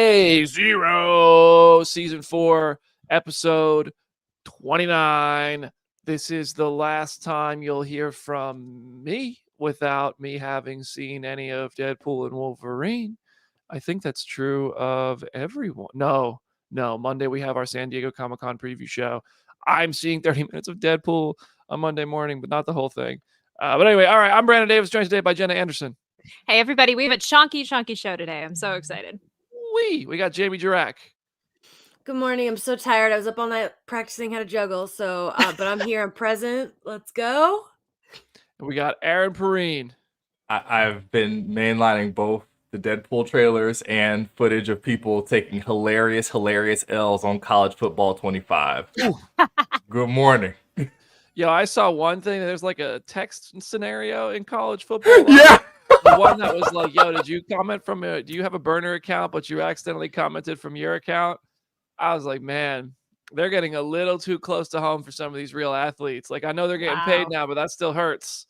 Phase Zero, Season 4, Episode 29. This is the last time you'll hear from me without me having seen any of Deadpool and Wolverine. I think that's true of everyone. No. Monday we have our San Diego Comic-Con preview show. I'm seeing 30 minutes of Deadpool on Monday morning, but not the whole thing. But anyway, all right, I'm Brandon Davis, joined today by Jenna Anderson. Hey, everybody. We have a chonky show today. I'm so excited. We got Jamie Jurack. Good morning. I'm so tired. I was up all night practicing how to juggle. So, but I'm here. I'm present. Let's go. And we got Aaron Perrine. I've been mainlining both the Deadpool trailers and footage of people taking hilarious L's on College Football 25. Good morning. Yo, I saw one thing. There's like a text scenario in college football. Yeah. The one that was like, yo, did you comment from do you have a burner account, but you accidentally commented from your account? I was like, man, they're getting a little too close to home for some of these real athletes. Like, I know they're getting paid now, but that still hurts.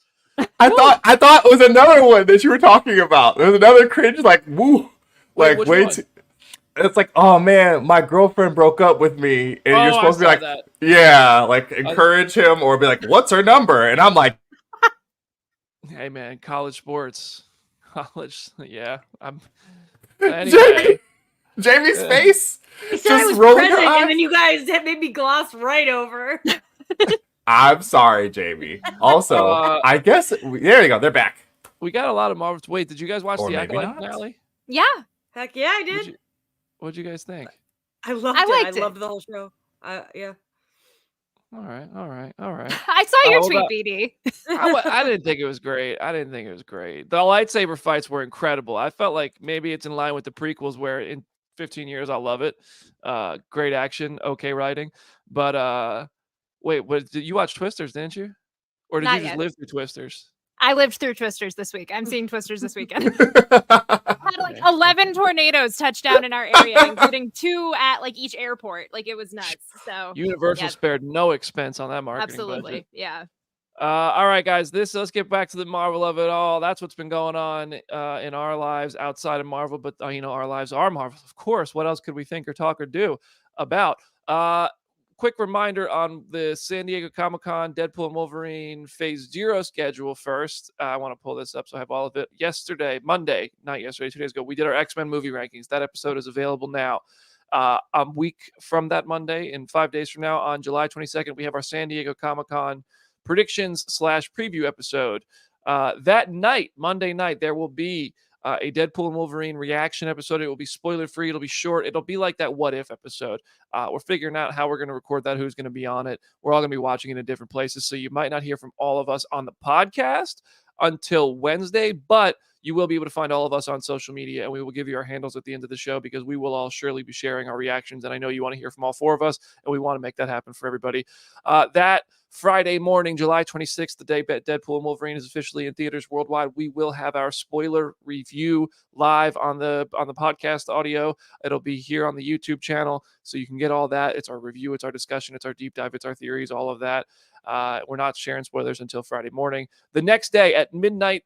I thought it was another one that you were talking about. There's another cringe, like, woo. Like, wait. It's like, oh man, my girlfriend broke up with me, and you're supposed to be like, that. Yeah, like encourage him or be like, what's her number? And I'm like, hey man, college sports, yeah. I'm anyway. Jamie's face. I said I was present, and then you guys made me gloss right over. I'm sorry, Jamie. Also, I guess there you go. They're back. We got a lot of Marvel. Wait, did you guys watch the Agatha finale? Yeah. Heck yeah, I did. What'd you guys think? I loved it. I loved the whole show. Yeah. All right. I saw your tweet, BD. I didn't think it was great. The lightsaber fights were incredible. I felt like maybe it's in line with the prequels where in 15 years I'll love it. Great action, okay writing. But wait, did you watch Twisters, didn't you? Or did Not you just yet. live through Twisters? I lived through Twisters this week. I'm seeing Twisters this weekend. Had like 11 tornadoes touch down in our area, including 2 at like each airport. Like it was nuts. So Universal spared no expense on that marketing absolutely budget. Yeah. All right, guys. Let's get back to the Marvel of it all. That's what's been going on in our lives outside of Marvel, but our lives are Marvel, of course. What else could we think or talk or do about? Quick reminder on the San Diego Comic-Con Deadpool and Wolverine Phase Zero schedule first. I want to pull this up so I have all of it. 2 days ago, we did our X-Men movie rankings. That episode is available now. A week from that Monday, and 5 days from now, on July 22nd, we have our San Diego Comic-Con predictions / preview episode. That night, Monday night, there will be a Deadpool and Wolverine reaction episode. It will be spoiler free. It'll be short. It'll be like that what if episode. We're figuring out how we're going to record that, who's going to be on it. We're all going to be watching it in different places. So you might not hear from all of us on the podcast until Wednesday, but you will be able to find all of us on social media, and we will give you our handles at the end of the show because we will all surely be sharing our reactions. And I know you want to hear from all 4 of us, and we want to make that happen for everybody. That Friday morning, July 26th, the day Deadpool and Wolverine is officially in theaters worldwide, we will have our spoiler review live on the podcast audio. It'll be here on the YouTube channel, so you can get all that. It's our review, it's our discussion, it's our deep dive, it's our theories, all of that. We're not sharing spoilers until Friday morning. The next day at midnight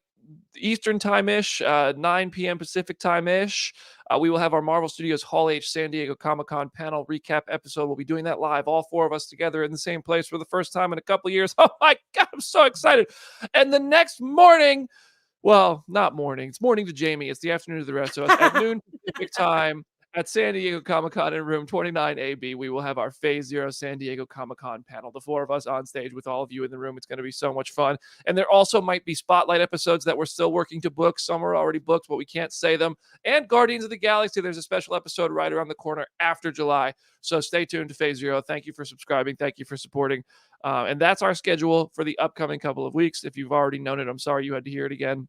Eastern time-ish, 9 p.m. Pacific time-ish, we will have our Marvel Studios Hall H San Diego Comic-Con panel recap episode. We'll be doing that live, all 4 of us together in the same place for the first time in a couple of years. Oh my God, I'm so excited. And the next morning, well, not morning, it's morning to Jamie. It's the afternoon to the rest of us. At noon Pacific time, at San Diego Comic-Con in room 29AB, we will have our Phase Zero San Diego Comic-Con panel. The 4 of us on stage with all of you in the room. It's going to be so much fun. And there also might be spotlight episodes that we're still working to book. Some are already booked, but we can't say them. And Guardians of the Galaxy, there's a special episode right around the corner after July. So stay tuned to Phase Zero. Thank you for subscribing. Thank you for supporting. And that's our schedule for the upcoming couple of weeks. If you've already known it, I'm sorry you had to hear it again.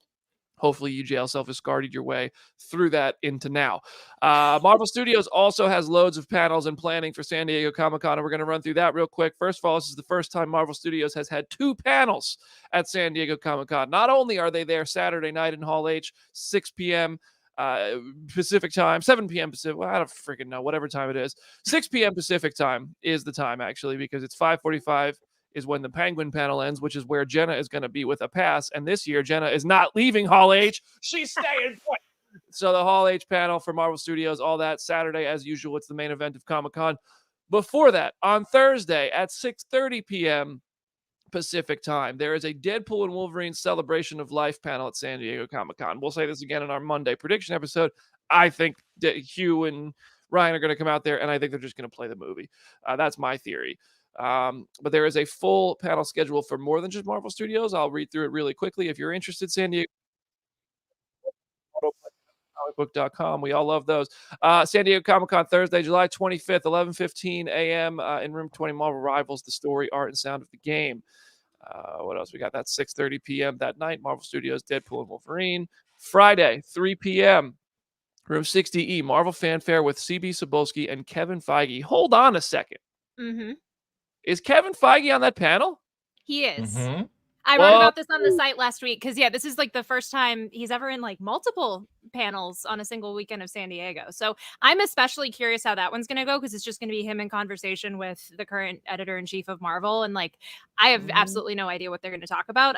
Hopefully you jail self-escorted your way through that into now. Marvel Studios also has loads of panels and planning for San Diego Comic-Con, and we're going to run through that real quick. First of all, this is the first time Marvel Studios has had 2 panels at San Diego Comic-Con. Not only are they there Saturday night in Hall H, 6 p.m. Pacific time, 7 p.m. Pacific. Well, I don't freaking know, whatever time it is. 6 p.m. Pacific time is the time, actually, because it's 5:45 is when the Penguin panel ends, which is where Jenna is going to be with a pass. And this year, Jenna is not leaving Hall H. She's staying put. So the Hall H panel for Marvel Studios, all that Saturday, as usual, it's the main event of Comic-Con. Before that, on Thursday at 6:30 p.m. Pacific time, there is a Deadpool and Wolverine Celebration of Life panel at San Diego Comic-Con. We'll say this again in our Monday prediction episode. I think Hugh and Ryan are going to come out there, and I think they're just going to play the movie. That's my theory. But there is a full panel schedule for more than just Marvel Studios. I'll read through it really quickly. If you're interested, San Diego comicbook.com. We all love those. San Diego Comic-Con Thursday, July 25th, 11:15 a.m. In Room 20, Marvel Rivals, the story, art, and sound of the game. What else we got? That's 6:30 p.m. that night. Marvel Studios, Deadpool and Wolverine. Friday, 3 p.m. Room 60E, Marvel Fanfare with CB Cebulski and Kevin Feige. Hold on a second. Mm-hmm. Is Kevin Feige on that panel? He is. Mm-hmm. I wrote about this on the site last week because, yeah, this is like the first time he's ever in like multiple panels on a single weekend of San Diego. So I'm especially curious how that one's going to go because it's just going to be him in conversation with the current editor-in-chief of Marvel. And like, I have absolutely no idea what they're going to talk about.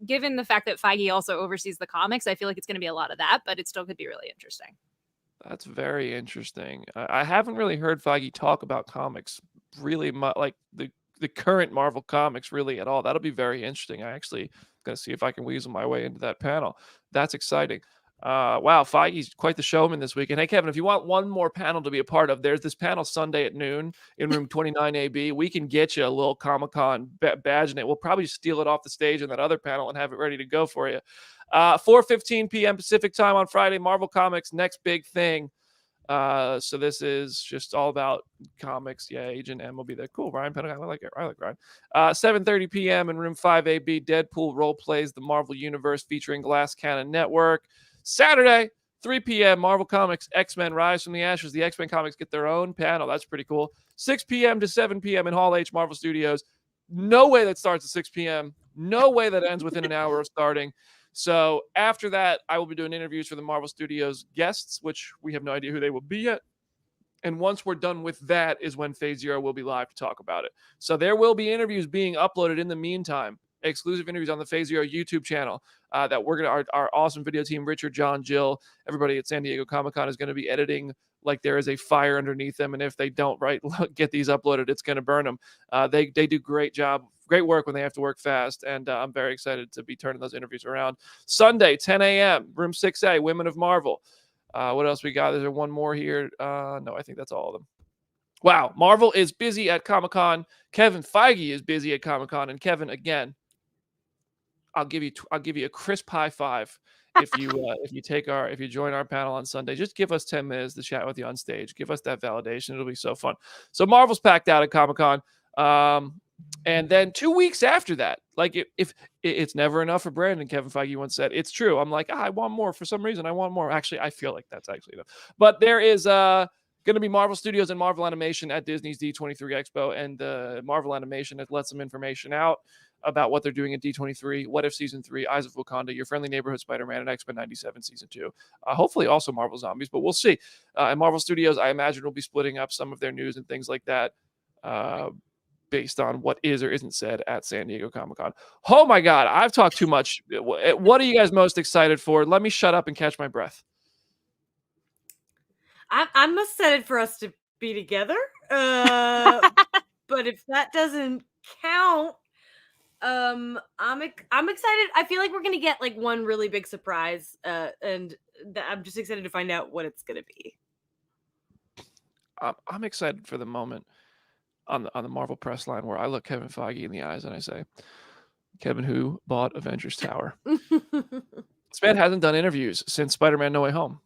Given the fact that Feige also oversees the comics, I feel like it's going to be a lot of that, but it still could be really interesting. That's very interesting. I haven't really heard Feige talk about comics really much, like the current Marvel comics really at all. That'll be very interesting. I actually going to see if I can weasel my way into that panel. That's exciting. Wow, Feige's quite the showman this weekend. Hey, Kevin, if you want one more panel to be a part of, there's this panel Sunday at noon in room 29AB. We can get you a little Comic-Con badge in it. We'll probably steal it off the stage in that other panel and have it ready to go for you. 4:15 p.m. Pacific time on Friday, Marvel Comics, next big thing. So this is just all about comics. Yeah, Agent M will be there. Cool, Ryan Pentagon. I like it. I like Ryan. 7:30 p.m. in room 5AB, Deadpool role plays the Marvel Universe featuring Glass Cannon Network. Saturday, 3 p.m. Marvel Comics X-Men Rise from the Ashes. The X-Men comics get their own panel. That's pretty cool. 6 p.m. to 7 p.m. in Hall H Marvel Studios. No way that starts at 6 p.m. No way that ends within an hour of starting. So after that, I will be doing interviews for the Marvel Studios guests, which we have no idea who they will be yet. And once we're done with that is when Phase Zero will be live to talk about it. So there will be interviews being uploaded in the meantime, exclusive interviews on the Phase Zero YouTube channel that we're going to, our awesome video team, Richard, John, Jill, everybody at San Diego Comic-Con is going to be editing like there is a fire underneath them. And if they don't get these uploaded, it's going to burn them. They do great work when they have to work fast. And I'm very excited to be turning those interviews around. Sunday, 10 a.m., room 6A, Women of Marvel. What else we got? There's one more here. No, I think that's all of them. Wow. Marvel is busy at Comic-Con. Kevin Feige is busy at Comic-Con. And Kevin, again, I'll give you a crisp high five if you join our panel on Sunday. Just give us 10 minutes to chat with you on stage. Give us that validation. It'll be so fun. So Marvel's packed out at Comic-Con. And then 2 weeks after that, like if it's never enough for Brandon, Kevin Feige once said, it's true. I'm like, I want more. For some reason, I want more. Actually, I feel like that's actually enough. But there is going to be Marvel Studios and Marvel Animation at Disney's D23 Expo, and Marvel Animation has let some information out about what they're doing at D23, What If Season 3, Eyes of Wakanda, Your Friendly Neighborhood Spider-Man, and X-Men 97 Season 2. Hopefully also Marvel Zombies, but we'll see. And Marvel Studios, I imagine, will be splitting up some of their news and things like that based on what is or isn't said at San Diego Comic-Con. Oh my God, I've talked too much. What are you guys most excited for? Let me shut up and catch my breath. I'm excited for us to be together. But if that doesn't count, I'm excited. I feel like we're gonna get like one really big surprise, and I'm just excited to find out what it's gonna be. I'm excited for the moment on the Marvel press line where I look Kevin Feige in the eyes and I say, Kevin, who bought Avengers Tower? This man hasn't done interviews since Spider-Man No Way Home.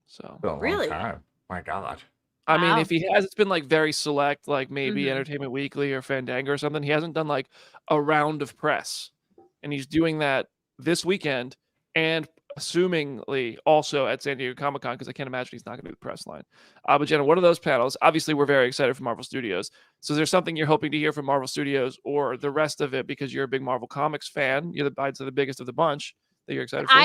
So really, my God. I mean, if he has, it's been like very select, like maybe Entertainment Weekly or Fandango or something. He hasn't done like a round of press, and he's doing that this weekend and assumingly also at San Diego Comic-Con, because I can't imagine he's not going to do the press line. But Jenna, what are those panels? Obviously, we're very excited for Marvel Studios. So is there something you're hoping to hear from Marvel Studios or the rest of it because you're a big Marvel Comics fan? You're the biggest of the bunch. that you're excited for?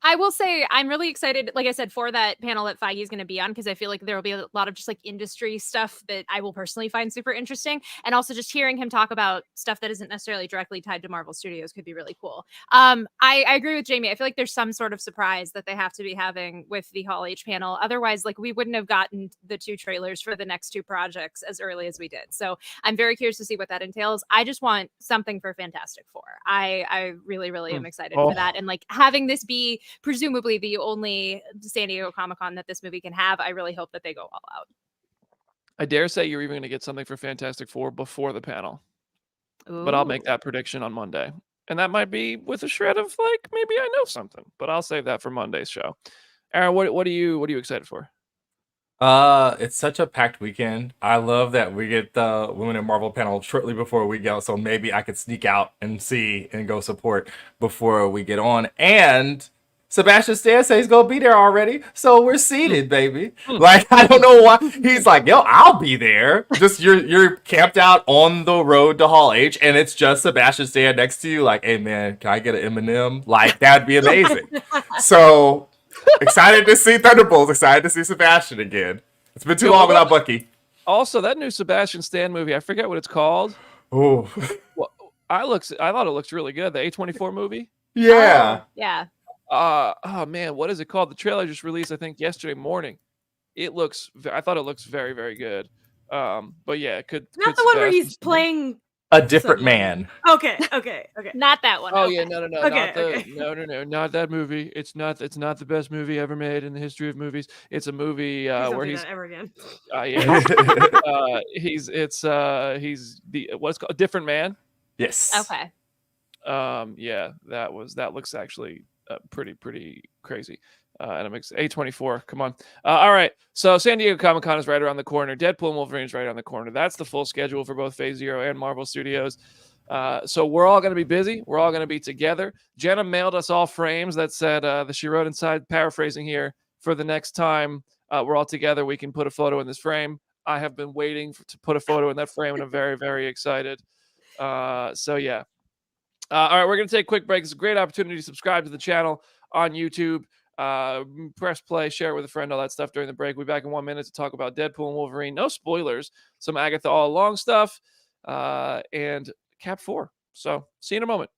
I will say I'm really excited, like I said, for that panel that Feige is going to be on, because I feel like there will be a lot of just like industry stuff that I will personally find super interesting, and also just hearing him talk about stuff that isn't necessarily directly tied to Marvel Studios could be really cool. I agree with Jamie. I feel like there's some sort of surprise that they have to be having with the Hall H panel. Otherwise, like we wouldn't have gotten the 2 trailers for the next 2 projects as early as we did. So I'm very curious to see what that entails. I just want something for Fantastic Four. I really am excited for that, and like having this be presumably the only San Diego Comic-Con that this movie can have, I really hope that they go all out. I dare say you're even going to get something for Fantastic Four before the panel. Ooh. But I'll make that prediction on Monday. And that might be with a shred of like, maybe I know something, but I'll save that for Monday's show. Aaron, what are you excited for? It's such a packed weekend. I love that we get the Women in Marvel panel shortly before we go, so maybe I could sneak out and see and go support before we get on. And Sebastian Stan says he's gonna be there already, so we're seated, baby. Like, I don't know why he's like, yo, I'll be there. Just you're camped out on the road to Hall H, and it's just Sebastian Stan next to you. Like, hey man, can I get an M&M? Like, that'd be amazing. So excited to see Thunderbolts. Excited to see Sebastian again. It's been too long without Bucky. Also, that new Sebastian Stan movie, I forget what it's called. Oh, well, I thought it looks really good. The A24 movie. Yeah. Yeah. Oh man, what is it called? The trailer just released, I think, yesterday morning. I thought it looks very, very good. But yeah, it could. Not the one where he's playing a different man. Okay. Not that one. Oh okay. yeah, no, Okay. not that movie. It's not the best movie ever made in the history of movies. It's a movie where he's ever again. He's the what's called a different man. Yes. Okay. Yeah, that looks actually pretty crazy. And it makes A24. Come on. All right. So San Diego Comic-Con is right around the corner. Deadpool and Wolverine is right around the corner. That's the full schedule for both Phase Zero and Marvel Studios. So we're all going to be busy. We're all going to be together. Jenna mailed us all frames that said that she wrote inside, paraphrasing here, for the next time we're all together, we can put a photo in this frame. I have been waiting to put a photo in that frame, and I'm very, very excited. So yeah. All right, we're going to take a quick break. It's a great opportunity to subscribe to the channel on YouTube. Press play, share it with a friend, all that stuff during the break. We'll be back in 1 minute to talk about Deadpool and Wolverine. No spoilers. Some Agatha All Along stuff and Cap 4. So see you in a moment.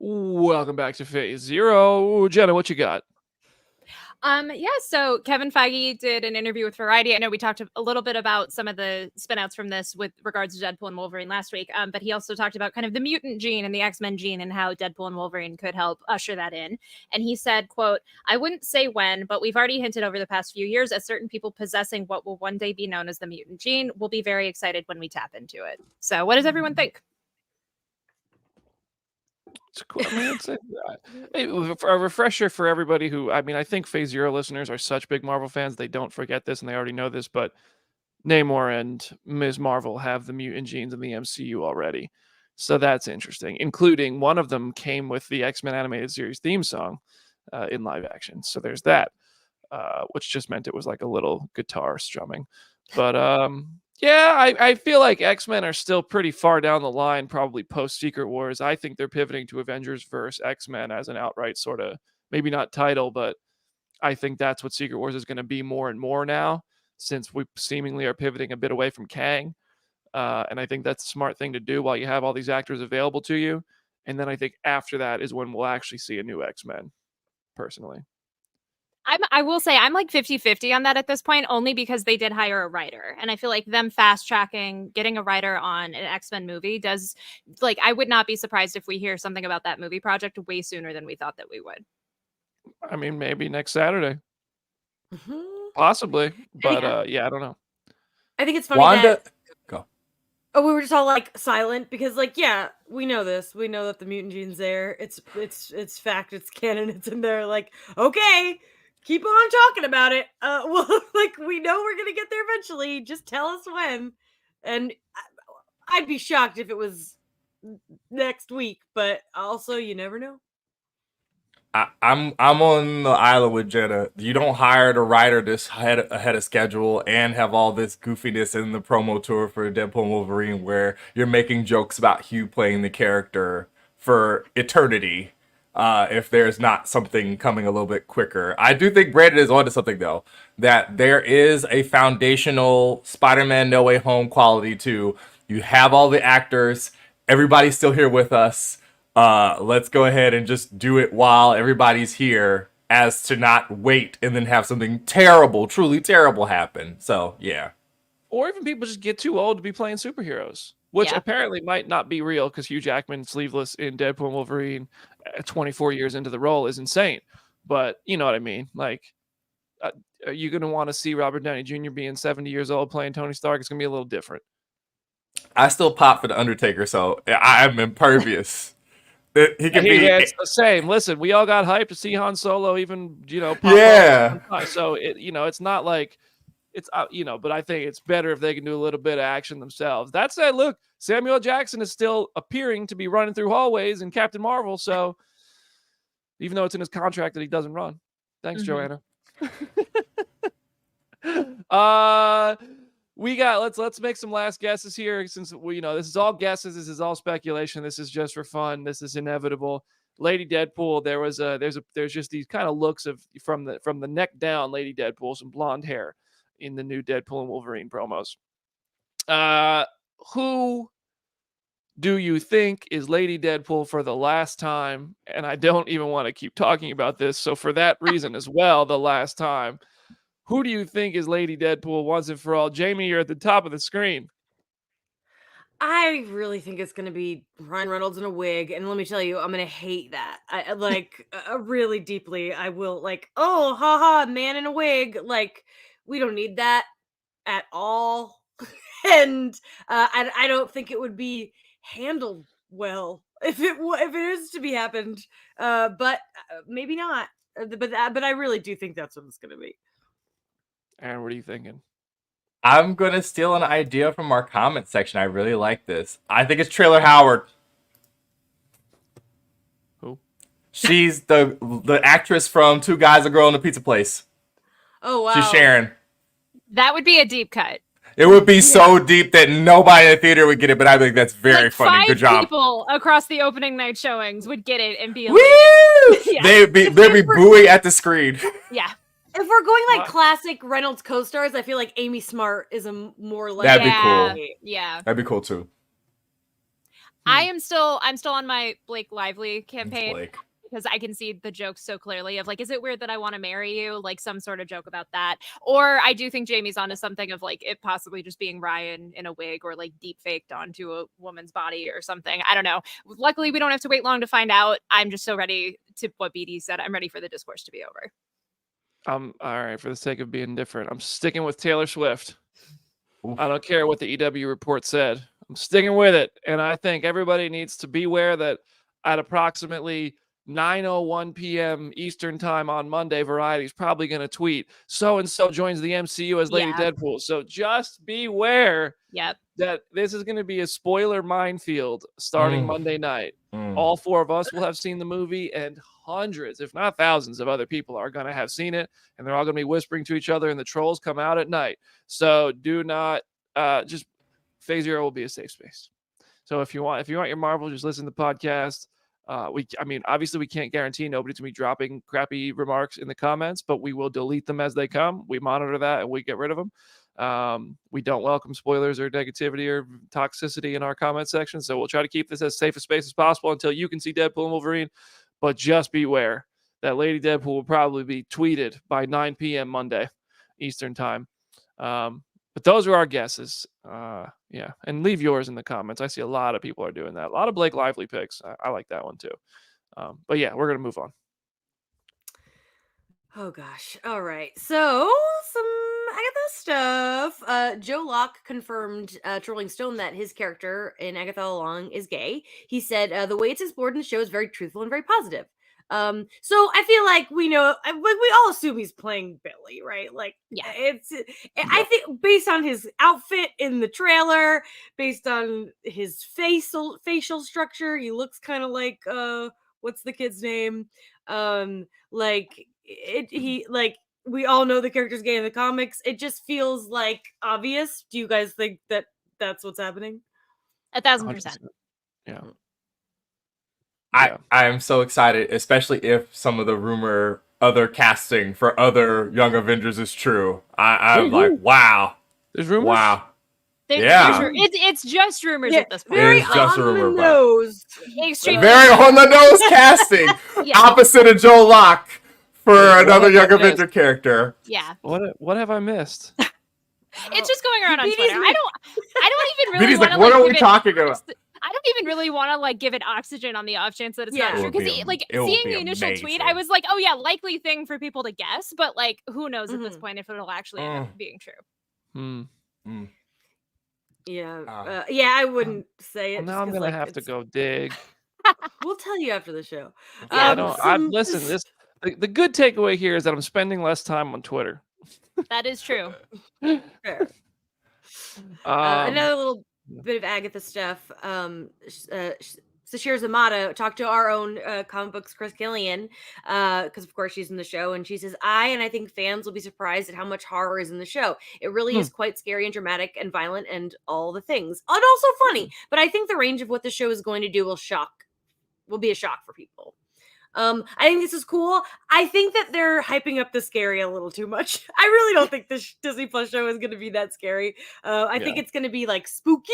Welcome back to Phase Zero. Jenna, what you got? Yeah, so Kevin Feige did an interview with Variety. I know we talked a little bit about some of the spinouts from this with regards to Deadpool and Wolverine last week, but he also talked about kind of the mutant gene and the X-Men gene and how Deadpool and Wolverine could help usher that in. And he said, quote, "I wouldn't say when, but we've already hinted over the past few years at certain people possessing what will one day be known as the mutant gene. We'll be very excited when we tap into it." So what does everyone think? It's cool. I mean, it's a refresher for everybody who, I mean, I think Phase Zero listeners are such big Marvel fans, they don't forget this and they already know this, but Namor and Ms. Marvel have the mutant genes in the MCU already. So that's interesting, including one of them came with the X-Men animated series theme song in live action. So there's that, which just meant it was like a little guitar strumming. But Yeah, I feel like X-Men are still pretty far down the line, probably post Secret Wars. I think they're pivoting to Avengers versus X-Men as an outright sort of, maybe not title, but I think that's what Secret Wars is going to be more and more now, since we seemingly are pivoting a bit away from Kang. And I think that's a smart thing to do while you have all these actors available to you. And then I think after that is when we'll actually see a new X-Men, personally. I will say I'm like 50-50 on that at this point, only because they did hire a writer. And I feel like them fast tracking, getting a writer on an X-Men movie does, like, I would not be surprised if we hear something about that movie project way sooner than we thought that we would. I mean, maybe next Saturday. Possibly. But yeah, I don't know. I think it's funny that... Go. Oh, we were just all like silent because, like, yeah, we know this. We know that the mutant gene's there. It's fact. It's canon. It's in there. Like, okay, keep on talking about it. Well, like, we know we're gonna get there eventually. Just tell us when. And I'd be shocked if it was next week. But also, you never know. I'm on the island with Jenna. You don't hire the writer this ahead of schedule and have all this goofiness in the promo tour for Deadpool and Wolverine where you're making jokes about Hugh playing the character for eternity. If there's not something coming a little bit quicker. I do think Brandon is onto something, though, that there is a foundational Spider-Man No Way Home quality to you have all the actors, everybody's still here with us. Let's go ahead and just do it while everybody's here, as to not wait and then have something terrible, truly terrible happen. So, yeah. Or even people just get too old to be playing superheroes, which apparently might not be real because Hugh Jackman sleeveless in Deadpool and Wolverine 24 years into the role is insane. But you know what I mean? Like, are you going to want to see Robert Downey Jr. being 70 years old playing Tony Stark? It's going to be a little different. I still pop for The Undertaker, so I'm impervious. He can be the same. Listen, we all got hyped to see Han Solo, even pop up. So it's not like it's but I think it's better if they can do a little bit of action themselves. That said, look, Samuel Jackson is still appearing to be running through hallways in Captain Marvel. So even though it's in his contract that he doesn't run, thanks, Joanna. We got let's make some last guesses here, since we this is all guesses, this is all speculation, this is just for fun, this is inevitable. Lady Deadpool, there's just these kind of looks of from the neck down, Lady Deadpool, some blonde hair in the new Deadpool and Wolverine promos. Who do you think is Lady Deadpool for the last time? And I don't even want to keep talking about this, so for that reason as well, the last time. Who do you think is Lady Deadpool once and for all? Jamie, you're at the top of the screen. I really think it's going to be Ryan Reynolds in a wig. And let me tell you, I'm going to hate that. I really deeply. I will oh, haha, man in a wig. Like, we don't need that at all. And I don't think it would be handled well if it is to be happened. But maybe not. But I really do think that's what it's going to be. Aaron, what are you thinking? I'm going to steal an idea from our comment section. I really like this. I think it's Trailer Howard. Who? She's the actress from Two Guys, a Girl, in a Pizza Place. Oh, wow. She's Sharon. That would be a deep cut. It would be so deep that nobody in the theater would get it, but I think that's very funny. Good job. 5 people across the opening night showings would get it and be elated. Yeah. They'd be booing at the screen. Yeah. If we're going classic Reynolds co-stars, I feel like Amy Smart is a more like that'd be cool. Yeah, that'd be cool too. I'm still on my Blake Lively campaign because I can see the jokes so clearly of is it weird that I want to marry you? Like some sort of joke about that. Or I do think Jamie's onto something of it possibly just being Ryan in a wig or deep faked onto a woman's body or something. I don't know. Luckily, we don't have to wait long to find out. I'm just so ready to what BD said. I'm ready for the discourse to be over. All right, for the sake of being different, I'm sticking with Taylor Swift. Oof. I don't care what the EW report said. I'm sticking with it. And I think everybody needs to beware that at approximately 9:01 p.m. Eastern time on Monday, Variety is probably going to tweet, so-and-so joins the MCU as Lady Deadpool. So just beware that this is going to be a spoiler minefield starting Monday night. All 4 of us will have seen the movie, and hundreds, if not thousands, of other people are going to have seen it, and they're all going to be whispering to each other, and the trolls come out at night. So do not just Phase Zero will be a safe space. So if you want your Marvel, just listen to the podcast. Obviously we can't guarantee nobody's gonna be dropping crappy remarks in the comments, but we will delete them as they come. We monitor that and we get rid of them. We don't welcome spoilers or negativity or toxicity in our comment section, so we'll try to keep this as safe a space as possible until you can see Deadpool and Wolverine. But just beware that Lady Deadpool will probably be tweeted by 9 p.m. Monday Eastern time. But those are our guesses. Yeah, and leave yours in the comments. I see a lot of people are doing that. A lot of Blake Lively picks. I like that one too. But yeah, we're gonna move on. Oh gosh. All right. So some Agatha stuff. Joe Locke confirmed to Rolling Stone that his character in Agatha All Along is gay. He said the way it's explored in the show is very truthful and very positive. So I feel like we know, like we all assume he's playing Billy, right? Like, Yeah. I think based on his outfit in the trailer, based on his facial structure, he looks kind of like what's the kid's name? We all know the character's gay in the comics. It just feels like obvious. Do you guys think that that's what's happening? 1,000%. Yeah. I am so excited, especially if some of the other casting for other Young Avengers is true. I'm like, wow. There's rumors? Wow. It's just rumors at this point. Very It's just on a rumor, the but- nose. Very on the nose casting. Yeah. Opposite of Joe Locke for another Young Avenger character. Yeah. What have I missed? It's just going around on BD's Twitter. I don't even really BD's want like, to what are we talking about? I don't even really want to like give it oxygen on the off chance that it's not Yeah. true. It would Because be- it would seeing be the initial tweet, amazing. I was like, oh yeah, likely thing for people to guess, but like who knows at this point if it'll actually end up being true. Yeah. I wouldn't say it. Well, now I'm gonna have to go dig. We'll tell you after the show. Listen, the good takeaway here is that I'm spending less time on Twitter. That is true. Fair. Another little bit of Agatha stuff. Sashir Zamata talked to our own comic books Chris Killian, because of course she's in the show, and she says, I think fans will be surprised at how much horror is in the show. It really is quite scary and dramatic and violent and all the things, and also funny. But I think the range of what the show is going to do will be a shock for people. I think this is cool. I think that they're hyping up the scary a little too much. I really don't think this Disney Plus show is going to be that scary. I think it's going to be like spooky.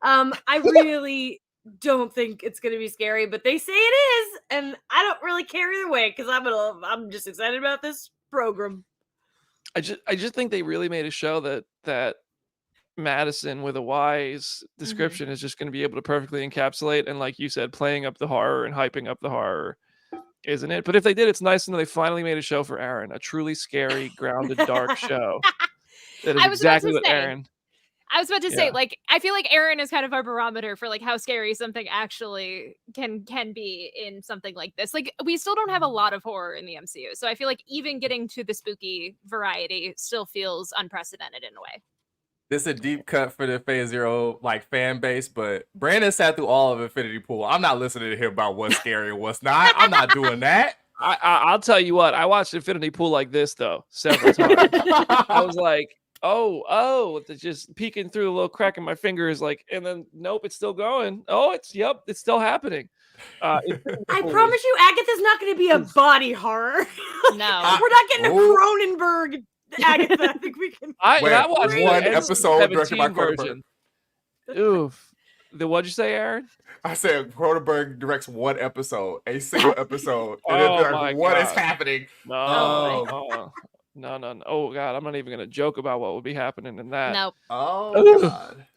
I really don't think it's going to be scary, but they say it is, and I don't really care either way because I'm just excited about this program. I just think they really made a show that Madison with a Y's description is just going to be able to perfectly encapsulate, and like you said, playing up the horror and hyping up the horror, isn't it? But if they did, it's nice to know they finally made a show for Aaron, a truly scary, grounded, dark show. That is exactly what Aaron. I was about to say, like, I feel like Aaron is kind of our barometer for like how scary something actually can be in something like this. Like, we still don't have a lot of horror in the MCU, so I feel like even getting to the spooky variety still feels unprecedented in a way. This is a deep cut for the Phase Zero fan base, but Brandon sat through all of Infinity Pool. I'm not listening to him about what's scary and what's not. I'm not doing that. I'll tell you what. I watched Infinity Pool like this though several times. I was like, oh, it's just peeking through a little crack in my fingers, like, and then nope, it's still going. Oh, it's still happening. I promise you, Agatha's not going to be a body horror. No, we're not getting a Cronenberg. Agatha, I think we can. I watched one episode directed by version. Oof. What'd you say, Aaron? I said Cronenberg directs one episode, a single episode, and then they're like, what is happening? No. Oh God, I'm not even gonna joke about what would be happening in that. Nope. Oh God.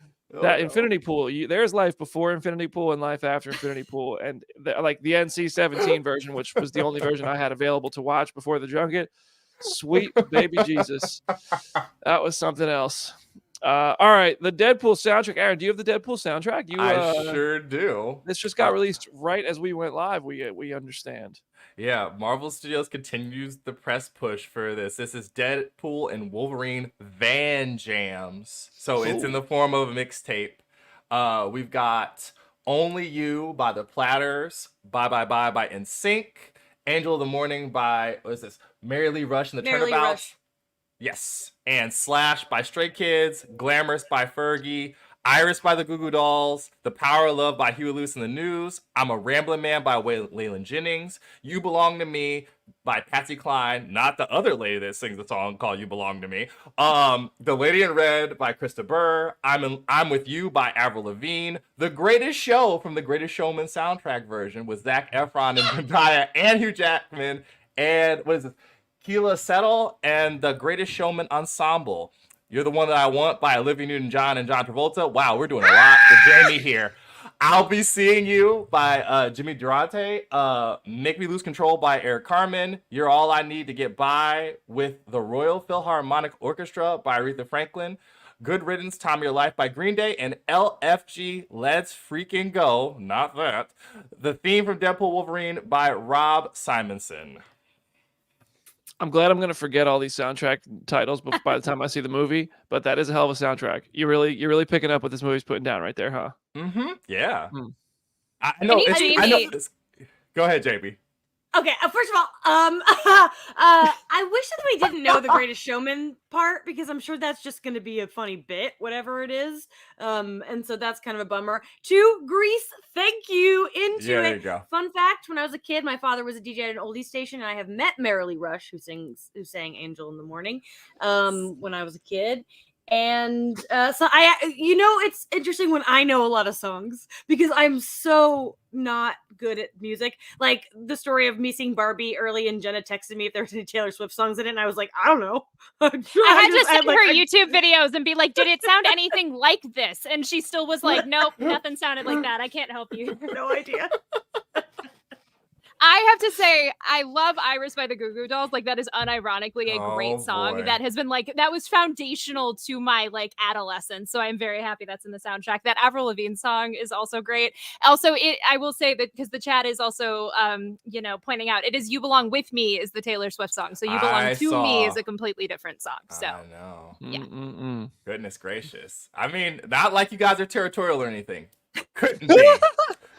That Infinity Pool, there's life before Infinity Pool and life after Infinity Pool, and the NC-17 version, which was the only version I had available to watch before the junket. Sweet baby Jesus, that was something else. All right, the Deadpool soundtrack. Aaron, do you have the Deadpool soundtrack? I sure do. This just got released right as we went live. We understand. Yeah, Marvel Studios continues the press push for this. This is Deadpool and Wolverine Van Jams. So it's in the form of a mixtape. We've got Only You by The Platters, Bye Bye Bye by NSYNC, Angel of the Morning by, what is this? Mary Lee Rush and the Turnabouts. Yes. And Slash by Stray Kids, Glamorous by Fergie, Iris by the Goo Goo Dolls, The Power of Love by Huey Lewis and the News, I'm a Ramblin' Man by Waylon Jennings, You Belong to Me by Patsy Cline, not the other lady that sings the song called You Belong to Me. The Lady in Red by Krista Burr, I'm With You by Avril Lavigne, The Greatest Show from the Greatest Showman soundtrack version with Zac Efron and Zendaya and Hugh Jackman, and what is this? Keela Settle and the Greatest Showman Ensemble. You're the One That I Want by Olivia Newton-John and John Travolta. Wow, we're doing a lot for Jamie here. I'll Be Seeing You by Jimmy Durante. Make Me Lose Control by Eric Carmen. You're All I Need to Get By with the Royal Philharmonic Orchestra by Aretha Franklin. Good Riddance, Time of Your Life by Green Day. And LFG, Let's Freaking Go. Not that. The theme from Deadpool Wolverine by Rob Simonson. I'm glad I'm gonna forget all these soundtrack titles by the time I see the movie, but that is a hell of a soundtrack. You're really picking up what this movie's putting down right there, huh? Mm-hmm. Yeah. I know. I know. Go ahead, JB. Okay, first of all, I wish that we didn't know the Greatest Showman part, because I'm sure that's just going to be a funny bit, whatever it is. And so that's kind of a bummer. 2, Grease, thank you, into there it. You go. Fun fact, when I was a kid, my father was a DJ at an oldie station, and I have met Marilee Rush, who sang Angel in the Morning, when I was a kid. And so it's interesting when I know a lot of songs, because I'm so not good at music. Like the story of me seeing Barbie early, and Jenna texted me if there's any Taylor Swift songs in it, and I was like, I don't know. I had to send her YouTube videos and be like, did it sound anything like this? And she still was like, nope, nothing sounded like that. I can't help you. No idea. I have to say, I love Iris by the Goo Goo Dolls. Like, that is unironically a great song that has been that was foundational to my adolescence. So I'm very happy that's in the soundtrack. That Avril Lavigne song is also great. Also, I will say that because the chat is also, pointing out, it is You Belong With Me is the Taylor Swift song. So You Belong To Me is a completely different song. So I know. Yeah. Goodness gracious. I mean, not like you guys are territorial or anything. Couldn't be.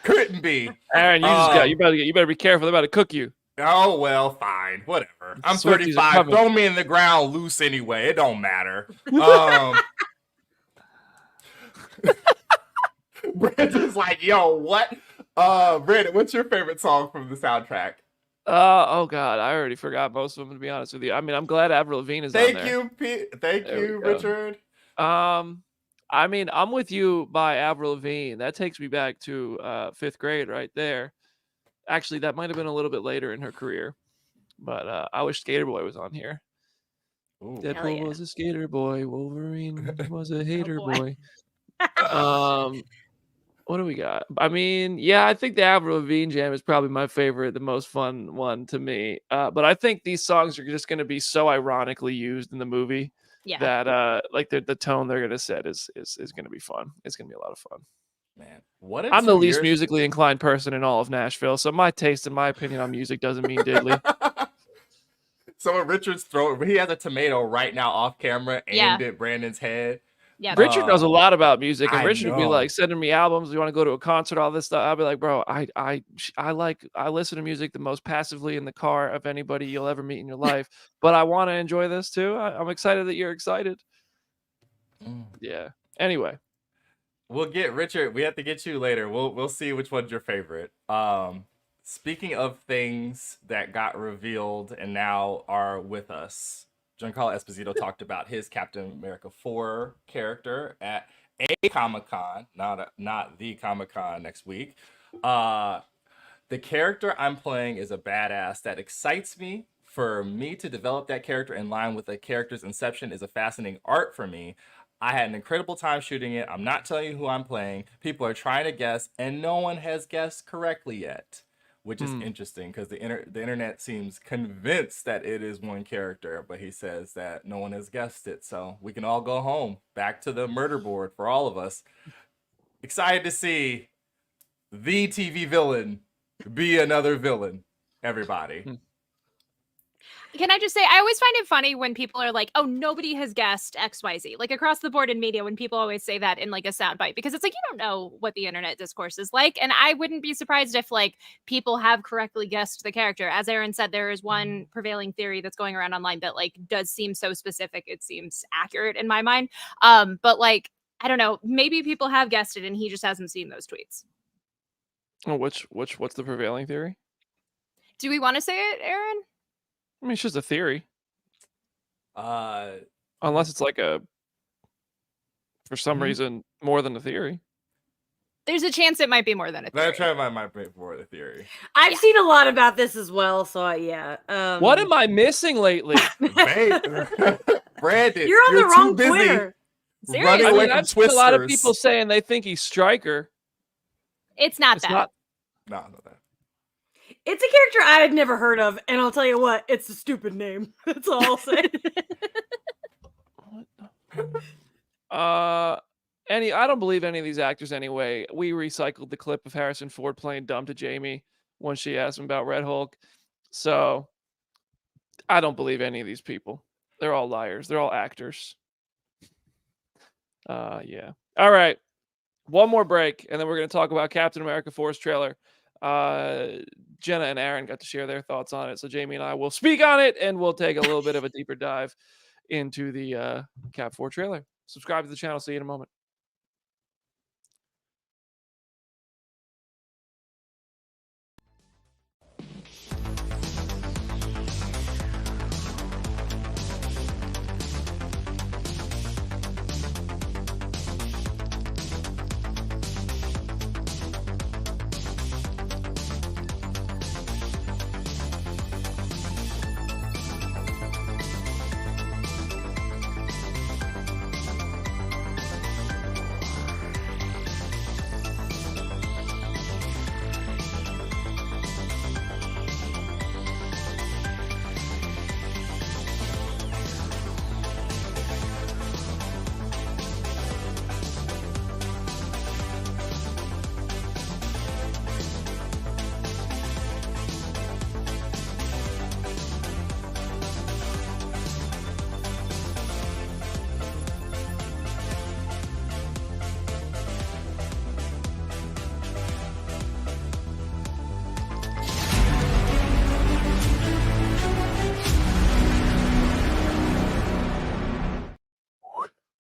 Couldn't be. Aaron, you better be careful. They're about to cook you. Oh well, fine, whatever. I'm 35. Throw me in the ground loose anyway. It don't matter. Brandon's like, yo, what? Brandon, what's your favorite song from the soundtrack? Oh God, I already forgot most of them, to be honest with you. I mean, I'm glad Avril Lavigne is on there. Thank you, Richard. I mean, I'm With You by Avril Lavigne. That takes me back to 5th grade right there. Actually, that might have been a little bit later in her career, but I wish Skater Boy was on here. Ooh. Deadpool was a skater boy. Wolverine was a hater boy. What do we got? I mean, yeah, I think the Avril Lavigne jam is probably my favorite, the most fun one to me. But I think these songs are just going to be so ironically used in the movie. Yeah. That the tone they're gonna set is gonna be fun. It's gonna be a lot of fun. Man, I'm the least musically inclined person in all of Nashville, so my taste and my opinion on music doesn't mean diddly. So when Richard's he has a tomato right now off camera aimed at Brandon's head. Yeah, Richard knows a lot about music, and Richard would be like sending me albums. You want to go to a concert, all this stuff. I'll be like, bro, I listen to music the most passively in the car of anybody you'll ever meet in your life. But I want to enjoy this too. I'm excited that you're excited. Yeah. Anyway, we'll get Richard. We have to get you later. We'll see which one's your favorite. Speaking of things that got revealed and now are with us. Giancarlo Esposito talked about his Captain America 4 character at a Comic-Con, not the Comic-Con next week. The character I'm playing is a badass that excites me. For me to develop that character in line with the character's inception is a fascinating art for me. I had an incredible time shooting it. I'm not telling you who I'm playing. People are trying to guess, and no one has guessed correctly yet. Which is interesting because the internet seems convinced that it is one character, but he says that no one has guessed it. So we can all go home, back to the murder board for all of us. Excited to see the TV villain be another villain, everybody. Can I just say, I always find it funny when people are like, oh, nobody has guessed XYZ. Like across the board in media, when people always say that in like a soundbite, because it's like, you don't know what the internet discourse is like. And I wouldn't be surprised if like people have correctly guessed the character. As Aaron said, there is one prevailing theory that's going around online that like does seem so specific. It seems accurate in my mind. But like, I don't know, maybe people have guessed it and he just hasn't seen those tweets. Oh, what's the prevailing theory? Do we want to say it, Aaron? I mean, it's just a theory. Unless it's like for some reason, more than a theory. There's a chance it might be more than a theory. That try might be more the theory. I've seen a lot about this as well, so yeah. What am I missing lately? Brandon, you're on the wrong Twitter. Seriously, I mean, I've seen a lot of people saying they think he's Stryker. It's not that. Not that. It's a character I had never heard of, and I'll tell you what, it's a stupid name. That's all I'll say. I don't believe any of these actors anyway. We recycled the clip of Harrison Ford playing dumb to Jamie when she asked him about Red Hulk. So I don't believe any of these people. They're all liars. They're all actors. Yeah. All right. One more break, and then we're going to talk about Captain America 4's trailer. Jenna and Aaron got to share their thoughts on it, so Jamie and I will speak on it, and we'll take a little bit of a deeper dive into the Cap 4 trailer. Subscribe to the channel. See you in a moment.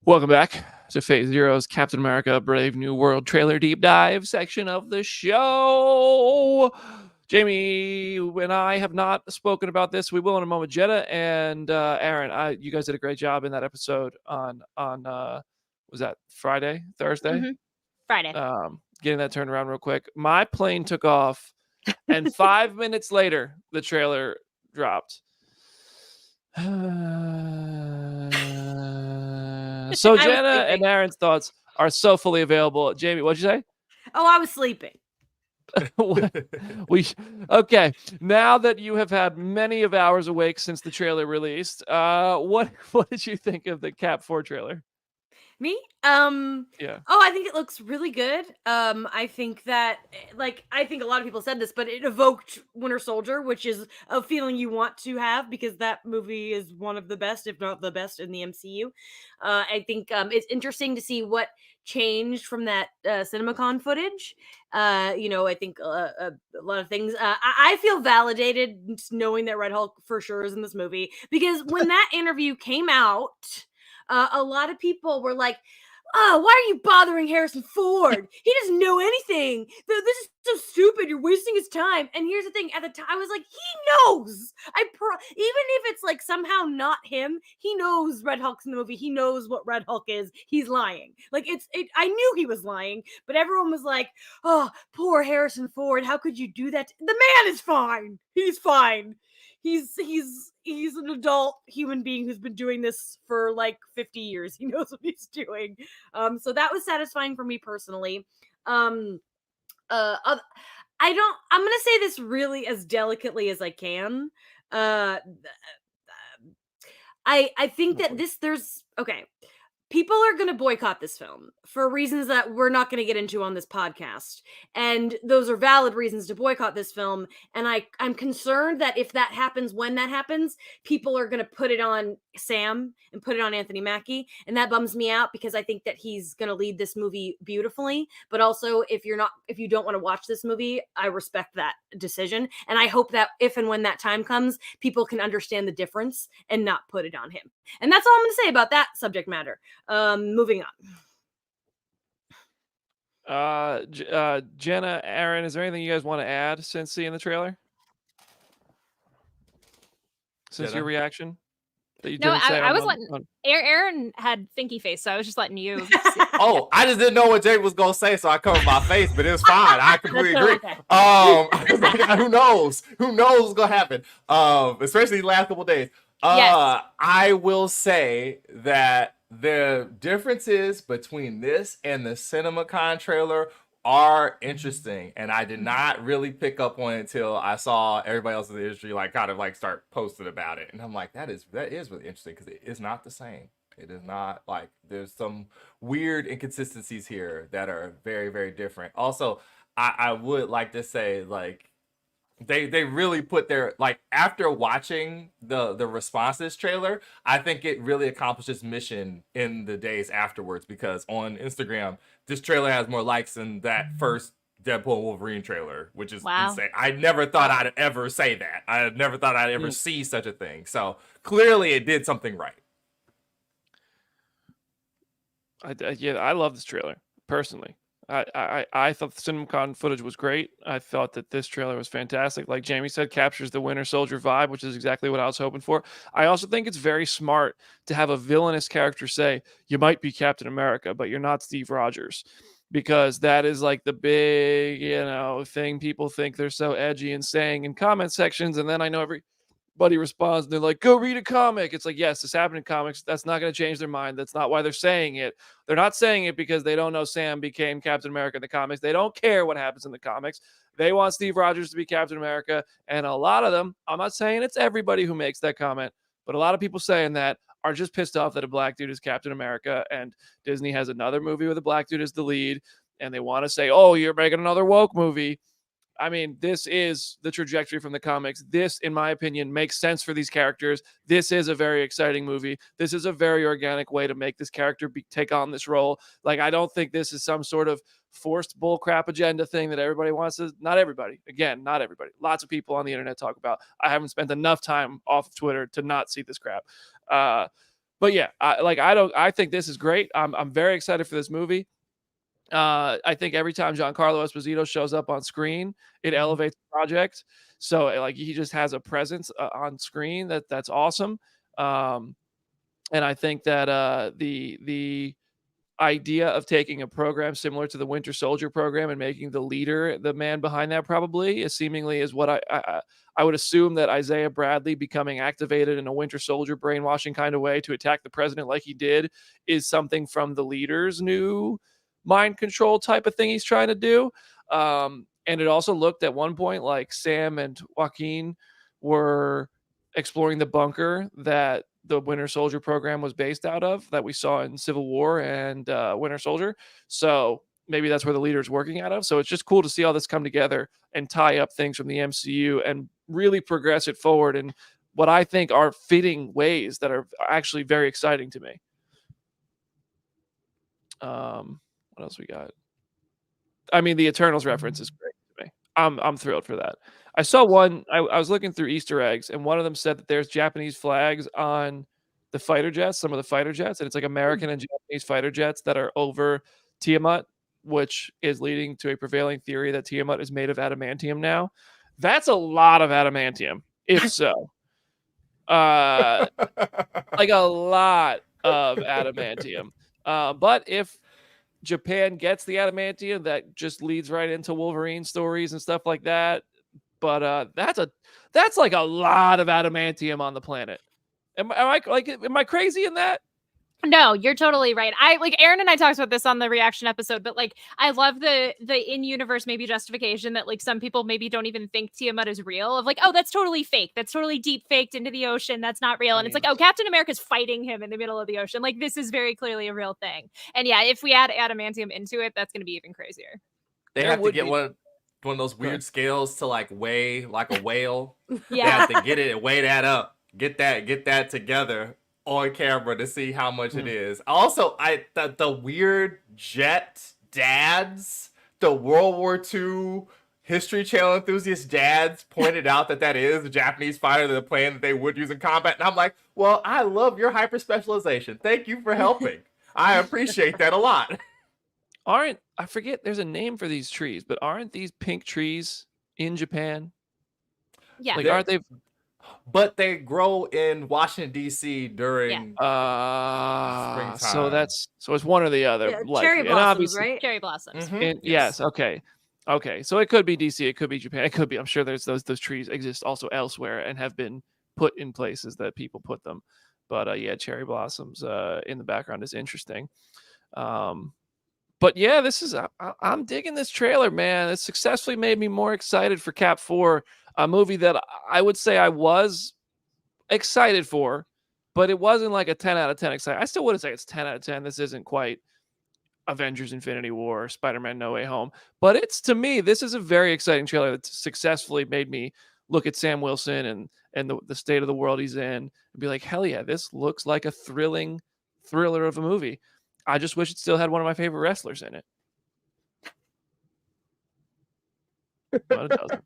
Welcome back to Phase Zero's Captain America Brave New World trailer deep dive section of the show. Jamie and I have not spoken about this. We will in a moment. Jenna and Aaron, you guys did a great job in that episode on was that Friday, Thursday? Mm-hmm. Friday. Getting that turned around real quick. My plane took off, and 5 minutes later, the trailer dropped. So Jenna and Aaron's thoughts are so fully available. Jamie, what'd you say? Oh, I was sleeping. Okay. Now that you have had many of hours awake since the trailer released, what did you think of the Cap 4 trailer? Me? Yeah. Oh, I think it looks really good. I think that, I think a lot of people said this, but it evoked Winter Soldier, which is a feeling you want to have because that movie is one of the best, if not the best, in the MCU. I think it's interesting to see what changed from that CinemaCon footage. I think a lot of things. I feel validated knowing that Red Hulk for sure is in this movie because when that interview came out, a lot of people were like, oh, why are you bothering Harrison Ford? He doesn't know anything. This is so stupid. You're wasting his time. And here's the thing. At the time, I was like, he knows. Even if it's like somehow not him, he knows Red Hulk's in the movie. He knows what Red Hulk is. He's lying. I knew he was lying, but everyone was like, oh, poor Harrison Ford. How could you do that? The man is fine. He's fine. He's an adult human being who's been doing this for like 50 years. He knows what he's doing. So that was satisfying for me personally. I'm gonna say this really as delicately as I can. I think that people are going to boycott this film for reasons that we're not going to get into on this podcast. And those are valid reasons to boycott this film. And I'm concerned that if that happens, when that happens, people are going to put it on Sam and put it on Anthony Mackie. And that bums me out because I think that he's going to lead this movie beautifully. But also, if you don't want to watch this movie, I respect that decision. And I hope that if and when that time comes, people can understand the difference and not put it on him. And that's all I'm going to say about that subject matter. Moving on. Jenna, Aaron, is there anything you guys want to add since seeing the trailer? Since your reaction? That you didn't say I was letting Aaron had thinky face, so I was just letting you. Oh, I just didn't know what Jake was gonna say, so I covered my face, but it was fine. I completely agree. Okay. Who knows? Who knows what's gonna happen? Especially the last couple of days. Yes. I will say that the differences between this and the CinemaCon trailer are interesting, and I did not really pick up on it until I saw everybody else in the industry kind of start posting about it, and I'm like, that is really interesting because it is not the same. It is not there's some weird inconsistencies here that are very, very different. Also, I would like to say they really put their after watching the response to this trailer, I think it really accomplished its mission in the days afterwards, because on Instagram this trailer has more likes than that first Deadpool Wolverine trailer, which is insane. I never thought I'd ever say that. I never thought I'd ever see such a thing. So clearly it did something right. I love this trailer personally. I thought the CinemaCon footage was great. I thought that this trailer was fantastic. Like Jamie said, captures the Winter Soldier vibe, which is exactly what I was hoping for. I also think it's very smart to have a villainous character say, you might be Captain America, but you're not Steve Rogers. Because that is the big, thing people think they're so edgy and saying in comment sections. And then I know everybody responds and they're like, go read a comic. It's yes, this happened in comics. That's not going to change their mind. That's not why they're saying it. They're not saying it because they don't know Sam became Captain America in the comics. They don't care what happens in the comics. They want Steve Rogers to be Captain America. And a lot of them, I'm not saying it's everybody who makes that comment, but a lot of people saying that are just pissed off that a black dude is Captain America and Disney has another movie with a black dude as the lead. And they want to say, oh, you're making another woke movie. I mean, this is the trajectory from the comics. This, in my opinion, makes sense for these characters. This is a very exciting movie. This is a very organic way to make this character take on this role. I don't think this is some sort of forced bullcrap agenda thing that everybody wants to. Not everybody. Again, not everybody. Lots of people on the internet talk about. I haven't spent enough time off of Twitter to not see this crap. But yeah, I think this is great. I'm very excited for this movie. I think every time Giancarlo Esposito shows up on screen, it elevates the project. So he just has a presence on screen that's awesome. And I think that the idea of taking a program similar to the Winter Soldier program and making the leader the man behind that probably is what I would assume that Isaiah Bradley becoming activated in a Winter Soldier brainwashing kind of way to attack the president like he did is something from the leader's new mind control type of thing he's trying to do. And it also looked at one point like Sam and Joaquin were exploring the bunker that the Winter Soldier program was based out of, that we saw in Civil War and Winter Soldier. So maybe that's where the leader is working out of. So it's just cool to see all this come together and tie up things from the MCU and really progress it forward in what I think are fitting ways that are actually very exciting to me. What else we got? I mean, the Eternals reference is great to me. I'm thrilled for that. I saw one. I was looking through Easter eggs, and one of them said that there's Japanese flags on the fighter jets, some of the fighter jets, and it's American and Japanese fighter jets that are over Tiamat, which is leading to a prevailing theory that Tiamat is made of adamantium now. That's a lot of adamantium, if so. A lot of adamantium. But if Japan gets the adamantium, that just leads right into Wolverine stories and stuff like that. But that's a lot of adamantium on the planet. Am I crazy in that? No, you're totally right. Aaron and I talked about this on the reaction episode, but like I love the in-universe maybe justification that like some people maybe don't even think Tiamat is real, of like, oh, that's totally fake. That's totally deep faked into the ocean. That's not real. And it's like, oh, Captain America's fighting him in the middle of the ocean. Like this is very clearly a real thing. And yeah, if we add adamantium into it, that's gonna be even crazier. They have to get one of those weird scales to like weigh like a whale. Yeah. They have to get it and weigh that up. Get that together on camera to see how much it is. Also, the weird jet dads, the World War II History Channel enthusiast dads pointed out that is a Japanese fighter, the plane that they would use in combat. And I'm like, well, I love your hyper specialization. Thank you for helping. I appreciate that a lot. I forget there's a name for these trees, but aren't these pink trees in Japan? Yeah. Like, aren't they? But they grow in Washington D.C. during springtime. So it's one or the other. Yeah, cherry blossoms, right? Cherry blossoms. Yes. Okay. So it could be DC. It could be Japan. It could be. I'm sure there's those trees exist also elsewhere and have been put in places that people put them. But yeah, cherry blossoms in the background is interesting. But yeah, this is I'm digging this trailer, man. It successfully made me more excited for Cap 4, a movie that I would say I was excited for, but it wasn't like a 10 out of 10 excited. I still wouldn't say it's 10 out of 10. This isn't quite Avengers Infinity War or Spider-Man No Way Home, but to me, this is a very exciting trailer that successfully made me look at Sam Wilson and the state of the world he's in and be like, hell yeah, this looks like a thrilling thriller of a movie. I just wish it still had one of my favorite wrestlers in it. But it doesn't.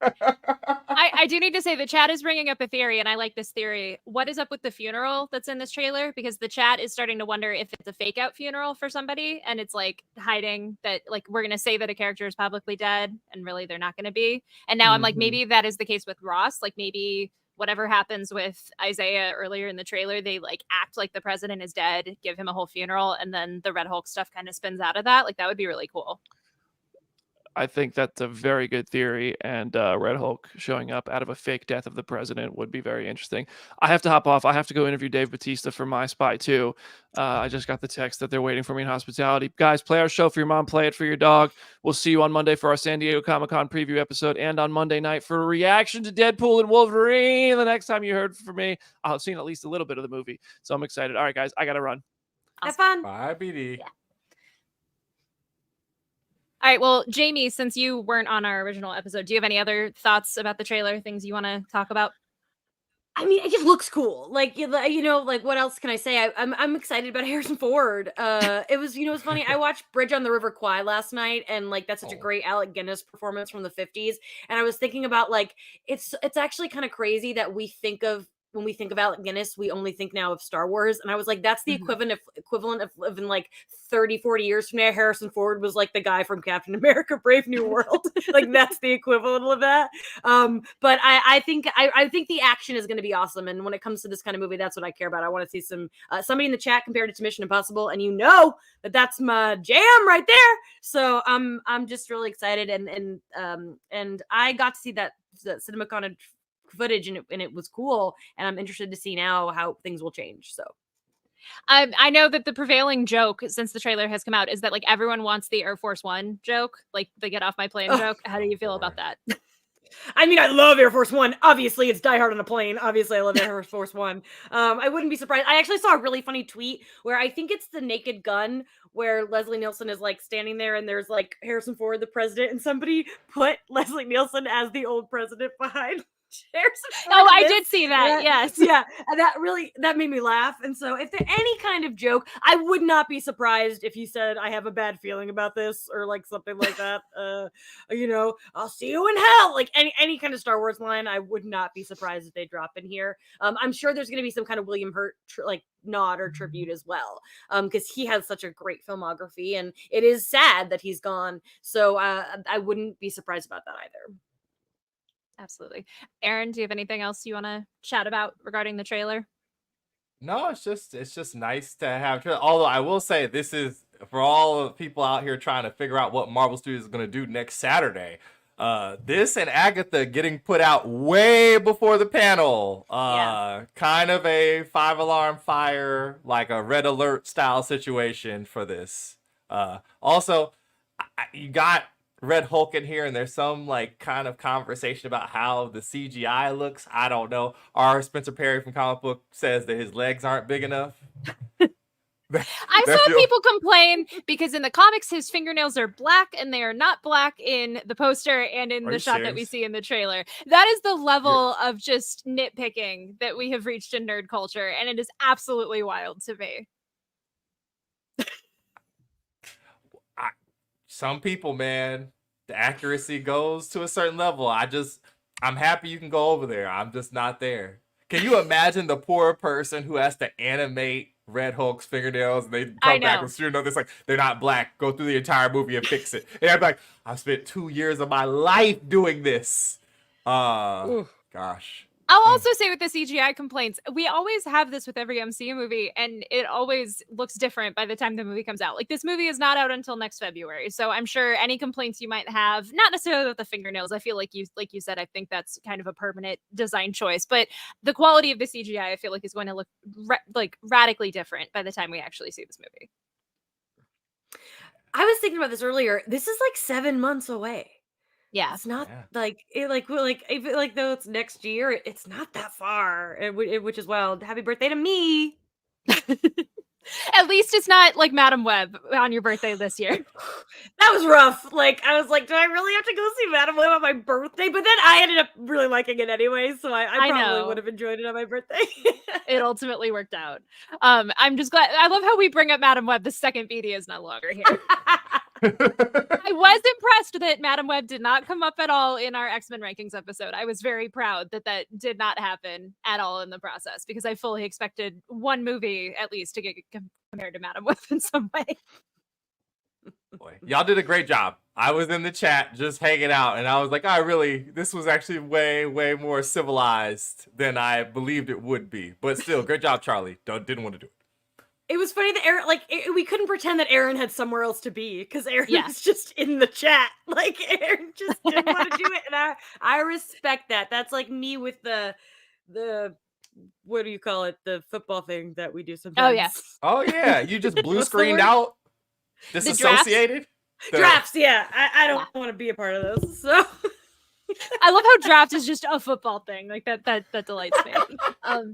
I do need to say the chat is bringing up a theory, and I like this theory. What is up with the funeral that's in this trailer? Because the chat is starting to wonder if it's a fake out funeral for somebody, and it's like hiding that, like, we're going to say that a character is publicly dead, and really they're not going to be. And now I'm like, maybe that is the case with Ross. Like, maybe whatever happens with Isaiah earlier in the trailer, they like act like the president is dead, give him a whole funeral, and then the Red Hulk stuff kind of spins out of that. Like, that would be really cool. I think that's a very good theory, and Red Hulk showing up out of a fake death of the president would be very interesting. I have to hop off. I have to go interview Dave Bautista for My Spy 2. I just got the text that they're waiting for me in hospitality. Guys, play our show for your mom, play it for your dog. We'll see you on Monday for our San Diego Comic-Con preview episode, and on Monday night for a reaction to Deadpool and Wolverine. The next time you heard from me, I'll have seen at least a little bit of the movie, so I'm excited. All right, guys, I got to run. Have fun. Bye, BD. Yeah. All right, well, Jamie, since you weren't on our original episode, do you have any other thoughts about the trailer, things you want to talk about? I mean, it just looks cool. Like, you know, like what else can I say? I'm excited about Harrison Ford. It was, you know, it's funny. I watched Bridge on the River Kwai last night, and like that's such a great Alec Guinness performance from the 50s. And I was thinking about like it's actually kind of crazy that when we think of Alec Guinness, we only think now of Star Wars. And I was like, that's the equivalent of in like 30, 40 years from now, Harrison Ford was like the guy from Captain America, Brave New World. Like that's the equivalent of that. But I think the action is going to be awesome. And when it comes to this kind of movie, that's what I care about. I want to see somebody in the chat compared it to Mission Impossible. And you know that's my jam right there. So I'm just really excited. And I got to see that CinemaCon footage and it was cool, and I'm interested to see now how things will change. So I know that the prevailing joke since the trailer has come out is that like everyone wants the Air Force One joke, like the get off my plane joke. How do you feel about that? I mean, I love Air Force One. Obviously, it's Die Hard on a Plane. Obviously, I love Air Force One. I wouldn't be surprised. I actually saw a really funny tweet where I think it's the Naked Gun, where Leslie Nielsen is like standing there and there's like Harrison Ford, the president, and somebody put Leslie Nielsen as the old president behind I did see that. Yes. Yeah. And that made me laugh. And so if there's any kind of joke, I would not be surprised if he said, I have a bad feeling about this, or like something like that. You know, I'll see you in hell. Like any kind of Star Wars line, I would not be surprised if they drop in here. I'm sure there's going to be some kind of William Hurt like nod or tribute as well. Because he has such a great filmography, and it is sad that he's gone. So I wouldn't be surprised about that either. Absolutely. Aaron, do you have anything else you want to chat about regarding the trailer? No, it's just nice to have. Although I will say, this is for all of the people out here trying to figure out what Marvel Studios is going to do next Saturday. This and Agatha getting put out way before the panel. Kind of a 5-alarm fire, like a red alert style situation for this. Also, you got Red Hulk in here, and there's some like kind of conversation about how the CGI looks. I don't know. Our Spencer Perry from Comic Book says that his legs aren't big enough. I saw people complain because in the comics his fingernails are black and they are not black in the poster and in the shot that we see in the trailer. That is the level of just nitpicking that we have reached in nerd culture, and it is absolutely wild to me. Some people, man, the accuracy goes to a certain level. I'm happy you can go over there. I'm just not there. Can you imagine the poor person who has to animate Red Hulk's fingernails and they come back with it's like they're not black, go through the entire movie and fix it. And I'm like, I've spent 2 years of my life doing this. Gosh. I'll also say with the CGI complaints, we always have this with every MCU movie, and it always looks different by the time the movie comes out. Like, this movie is not out until next February, so I'm sure any complaints you might have, not necessarily with the fingernails, I feel like you said, I think that's kind of a permanent design choice, but the quality of the CGI, I feel like, is going to look radically different by the time we actually see this movie. I was thinking about this earlier. This is like 7 months away. Yeah, it's not if though it's next year, it's not that far, which is wild. Happy birthday to me. At least it's not like Madam Web on your birthday this year. That was rough. Like, I was like, do I really have to go see Madam Web on my birthday? But then I ended up really liking it anyway, so I probably would have enjoyed it on my birthday. It ultimately worked out. I'm just glad. I love how we bring up Madam Web the second BD is no longer here. I was impressed that Madam Web did not come up at all in our X-Men rankings episode. I was very proud that did not happen at all in the process, because I fully expected one movie at least to get compared to Madam Web in some way. Boy, y'all did a great job. I was in the chat just hanging out, and I was like, this was actually way, way more civilized than I believed it would be. But still, great job, Charlie. Didn't want to do it. It was funny that Aaron, we couldn't pretend that Aaron had somewhere else to be, because Aaron was just in the chat. Like, Aaron just didn't want to do it, and I respect that. That's like me with the what do you call it? The football thing that we do sometimes. Oh yeah, you just blue screened out, disassociated. Drafts, yeah. I don't want to be a part of those. So. I love how draft is just a football thing. Like that delights me. All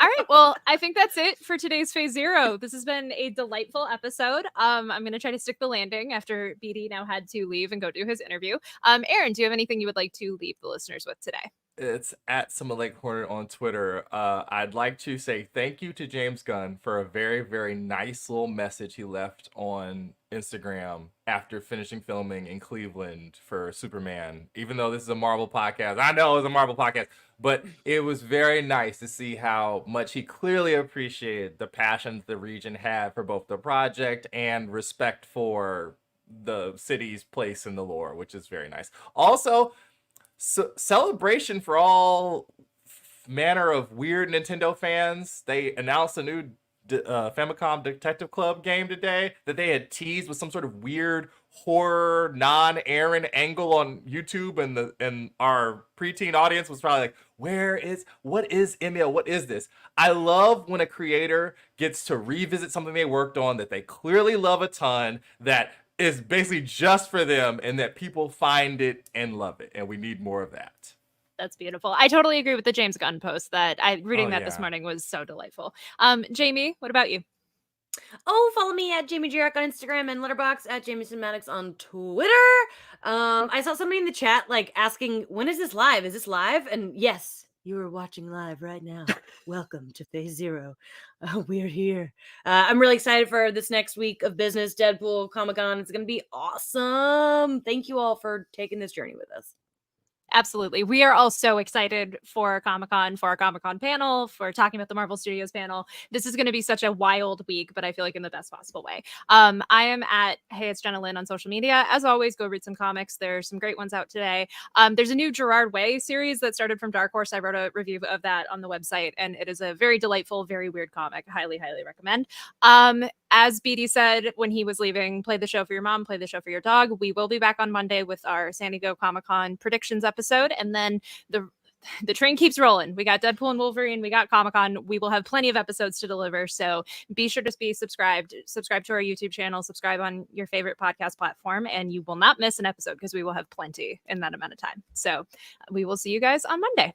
right. Well, I think that's it for today's Phase Zero. This has been a delightful episode. I'm going to try to stick the landing after BD now had to leave and go do his interview. Aaron, do you have anything you would like to leave the listeners with today? It's at @SummerLakeHornet on Twitter. I'd like to say thank you to James Gunn for a very, very nice little message he left on Instagram after finishing filming in Cleveland for Superman. Even though this is a Marvel podcast, I know it's a Marvel podcast, but it was very nice to see how much he clearly appreciated the passions the region had for both the project and respect for the city's place in the lore, which is very nice. Also, celebration for all manner of weird Nintendo fans. They announced a new Famicom Detective Club game today that they had teased with some sort of weird horror non-Aaron angle on YouTube, and our preteen audience was probably like, what is Emil? What is this? I love when a creator gets to revisit something they worked on that they clearly love a ton, that is basically just for them, and that people find it and love it, and we need more of that. That's beautiful. I totally agree with the James Gunn post. Reading that this morning was so delightful. Jamie, what about you? Follow me at Jamie Jarek on Instagram and Letterboxd at Jamie Cinematics on Twitter. I saw somebody in the chat asking, when is this live? Is this live? And yes, you are watching live right now. Welcome to Phase Zero. We're here. I'm really excited for this next week of business, Deadpool, Comic-Con. It's going to be awesome. Thank you all for taking this journey with us. Absolutely. We are all so excited for Comic-Con, for our Comic-Con panel, for talking about the Marvel Studios panel. This is going to be such a wild week, but I feel like in the best possible way. I am at Hey It's Jenna Lynn on social media. As always, go read some comics. There's some great ones out today. There's a new Gerard Way series that started from Dark Horse. I wrote a review of that on the website, and it is a very delightful, very weird comic. Highly, highly recommend. as BD said when he was leaving, play the show for your mom, play the show for your dog. We will be back on Monday with our San Diego Comic-Con predictions episode. And then the train keeps rolling. We got Deadpool and Wolverine. We got Comic-Con. We will have plenty of episodes to deliver. So be sure to be subscribed. Subscribe to our YouTube channel. Subscribe on your favorite podcast platform. And you will not miss an episode because we will have plenty in that amount of time. So we will see you guys on Monday.